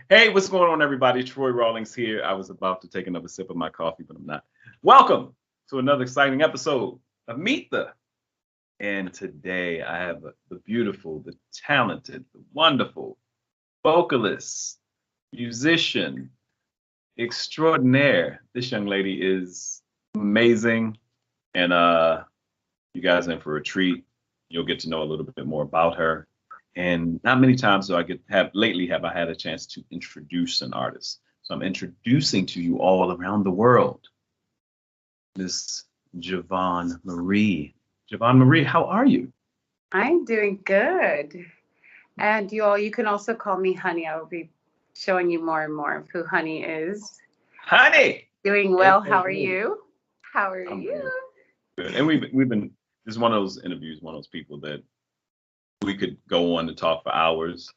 Hey, what's going on, everybody? Troy Rawlings here. I was about to take another sip of my coffee, but I'm not. Welcome to another exciting episode of Meet the. And today I have the beautiful, the talented, the wonderful vocalist, musician extraordinaire. This young lady is amazing, and you guys are in for a treat. You'll get to know a little bit more about her. And not many times do I have I had a chance to introduce an artist. So I'm introducing to you all around the world Miss Jovan Marie. Jovan Marie, how are you? I'm doing good. And you can also call me Honey. I will be showing you more and more of who Honey is. Honey. Doing well. How are you? How are I'm you? good. And we've been this is one of those interviews, one of those people that we could go on and talk for hours.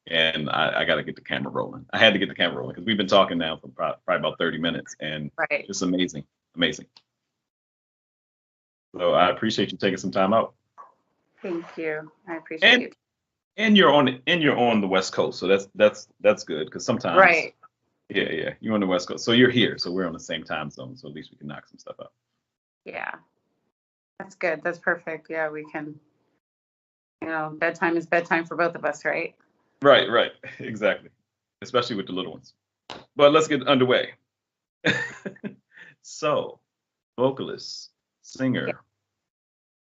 And I got to get the camera rolling. I had to get the camera rolling because we've been talking now for probably about 30 minutes, and Right. just amazing, amazing. So I appreciate you taking some time out. Thank you. I appreciate it. And you're on the West Coast, so that's good because sometimes Right. yeah, you're on the West Coast, so you're here, so we're on the same time zone, so at least we can knock some stuff out. Yeah. That's good. That's perfect. Yeah, we can, bedtime is bedtime for both of us, right? Right, exactly, especially with the little ones. But let's get underway. So, vocalist, singer,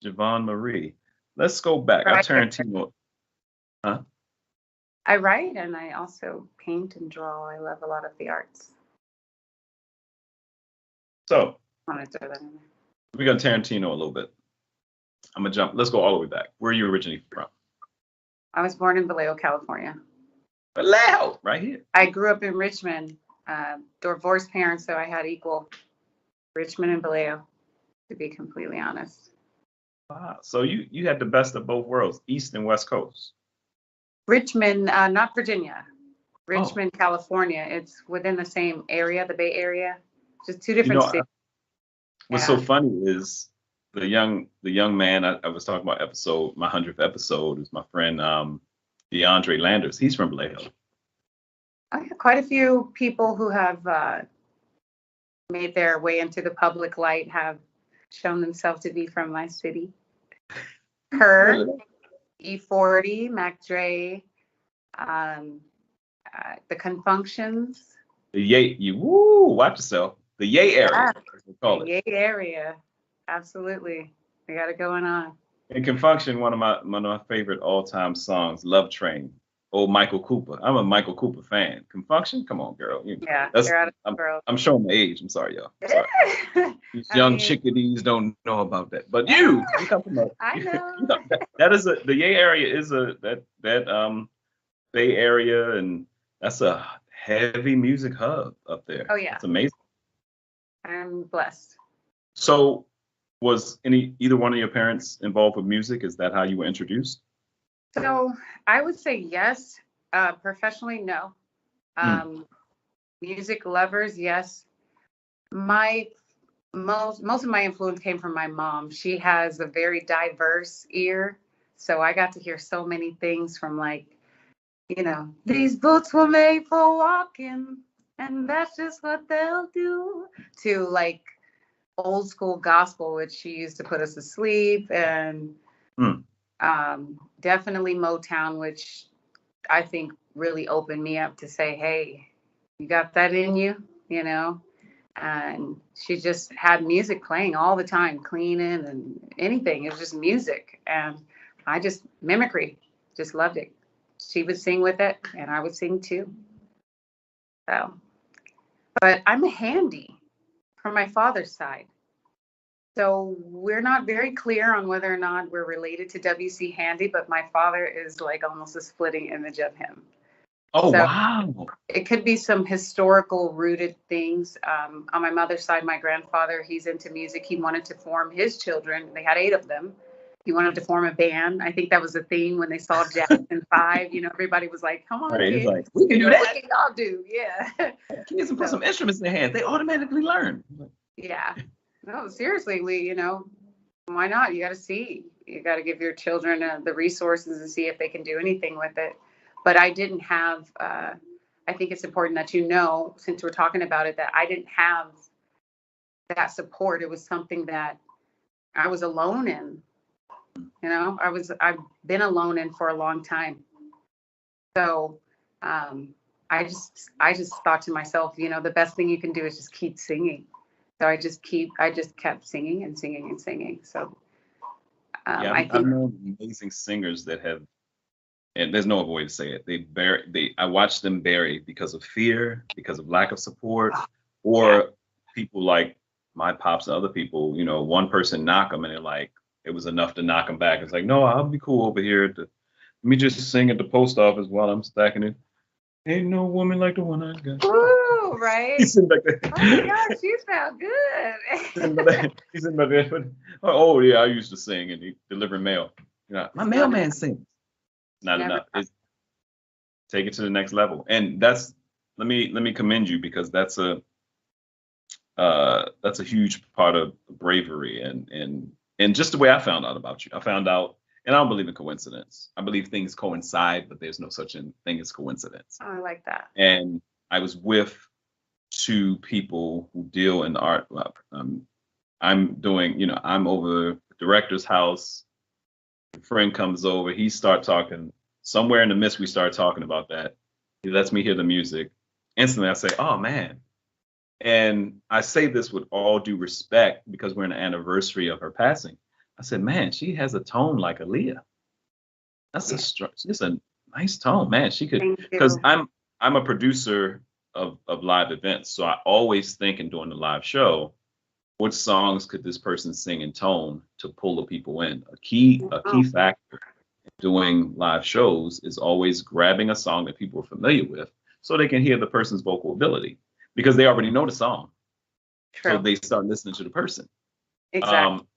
Jovan Marie. Let's go back. Right. Tarantino. Huh? I write and I also paint and draw. I love a lot of the arts. So, I want to throw that in there. we got Tarantino a little bit. I'm gonna jump. Let's go all the way back. Where are you originally from? I was born in Vallejo, California. Vallejo, right here. I grew up in Richmond. Divorced parents, so I had equal Richmond and Vallejo, to be completely honest. Wow. So you had the best of both worlds, East and West Coast. Richmond, not Virginia. Richmond, California. It's within the same area, the Bay Area. Just two different states. What's so funny is the young man I was talking about my 100th episode is my friend DeAndre Landers. He's from Vallejo. I have quite a few people who have made their way into the public light have shown themselves to be from my city. Her, E40, Mac Dre, the Confunctions. The Yay, watch yourself. The Yay area, as we call it. Yay area, absolutely. We got it going on. And Confunction, one of my favorite all-time songs, Love Train. Old Michael Cooper. I'm a Michael Cooper fan. Confunction, come on, girl. Yeah, you're out of the world. I'm showing my age. I'm sorry, y'all. Sorry. These young chickadees don't know about that, but you come from I know. that is the Yay area is that Bay Area, and that's a heavy music hub up there. Oh yeah, it's amazing. I'm blessed. So, was either one of your parents involved with music? Is that how you were introduced? So I would say yes. Professionally, no. Music lovers, yes. My most of my influence came from my mom. She has a very diverse ear, so I got to hear so many things from these boots were made for walking, and that's just what they'll do, to like old school gospel, which she used to put us to sleep, and definitely Motown, which I think really opened me up to say, hey, you got that in you, and she just had music playing all the time, cleaning and anything. It was just music. And I just mimicry, just loved it. She would sing with it and I would sing too. So, but I'm a handy from my father's side. So we're not very clear on whether or not we're related to W.C. Handy, but my father is like almost a splitting image of him. Oh, so wow. It could be some historical rooted things. On my mother's side, my grandfather, he's into music. He wanted to form his children. They had 8 of them. He wanted to form a band. I think that was the theme when they saw Jackson 5. Everybody was like, come on, kids. Like, we can do that. What can y'all do? Yeah. Kids can put some instruments in their hands. They automatically learn. Yeah. No, seriously, why not? You got to see. You got to give your children the resources and see if they can do anything with it. But I didn't have I think it's important that you know, since we're talking about it, that I didn't have that support. It was something that I was alone in. You know, I've been alone in for a long time. So I just thought to myself, you know, the best thing you can do is just keep singing. So I just kept singing and singing and singing. So Yeah, I I've think, known amazing singers that have, and there's no other way to say it. I watched them bury because of fear, because of lack of support, yeah, or people like my pops and other people. You know, one person knock them, and they're like, it was enough to knock them back. It's like, no, I'll be cool over here. Let me just sing at the post office while I'm stacking it. Ain't no woman like the one I got. woo, right? He's sitting back Oh my there. gosh, you sound Sitting good. back there. He's sitting back there. Oh yeah, I used to sing and he delivering mail. You know, my It's not mailman enough. sings. It's Not never enough. enough. It's take it to the next level. And let me commend you because that's a huge part of bravery and just the way I found out about you. I found out, and I don't believe in coincidence. I believe things coincide, but there's no such thing as coincidence. Oh, I like that. And I was with two people who deal in art. I'm doing, I'm over the director's house. A friend comes over. He start talking. Somewhere in the midst, we start talking about that. He lets me hear the music. Instantly, I say, "Oh man!" And I say this with all due respect because we're in the anniversary of her passing. I said, "Man, she has a tone like Aaliyah. Yeah. She's a nice tone, man. She could." Thank Because you. I'm a producer of live events, so I always think in doing the live show, what songs could this person sing in tone to pull the people in? A key Oh, factor doing live shows is always grabbing a song that people are familiar with so they can hear the person's vocal ability because they already know the song. So true. they start listening to the person. Exactly. Um,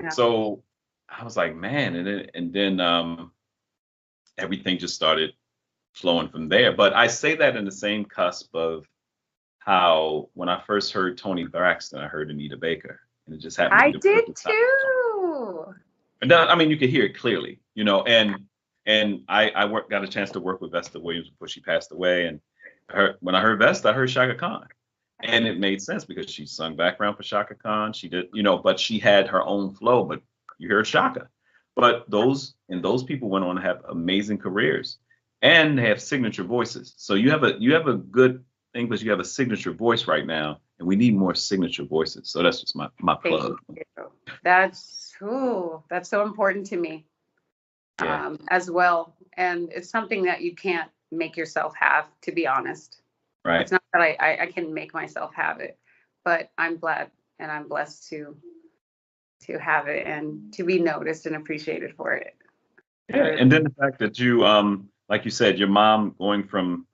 Yeah. so I was like, man, and then everything just started flowing from there. But I say that in the same cusp of how when I first heard Tony Braxton, I heard Anita Baker, and it just happened to I be the did perfect time. too. And then, I mean, you could hear it clearly, and I got a chance to work with Vesta Williams before she passed away, and when I heard Vesta, I heard Shaka Khan, and it made sense because she sung background for Shaka Khan. She did, but she had her own flow. But you heard Shaka, but those people went on to have amazing careers, and they have signature voices. So you have a good thing, but you have a signature voice right now, and we need more signature voices. So that's just my Thank plug. you. That's so important to me Yeah. as well. And it's something that you can't make yourself have, to be honest. Right. It's not that I can make myself have it, but I'm glad and I'm blessed to have it and to be noticed and appreciated for it. I Yeah, really, and then the fact that you, like you said, your mom going from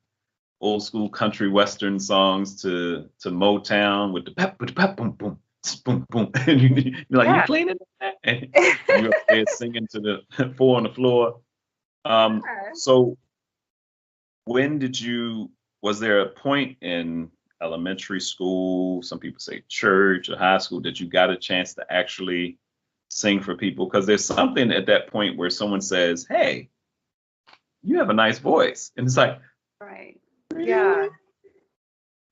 old school country western songs to Motown with the pep boom boom boom boom, and you're like, you yeah. playing it, and you up there singing to the four on the floor. Yeah. So when was there a point in elementary school, some people say church or high school, that you got a chance to actually sing for people? Because there's something at that point where someone says, hey, you have a nice voice. And it's like, Right. Yeah. really?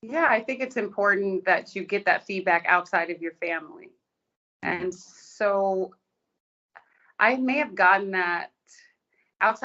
Yeah. I think it's important that you get that feedback outside of your family. Mhm. And so I may have gotten that outside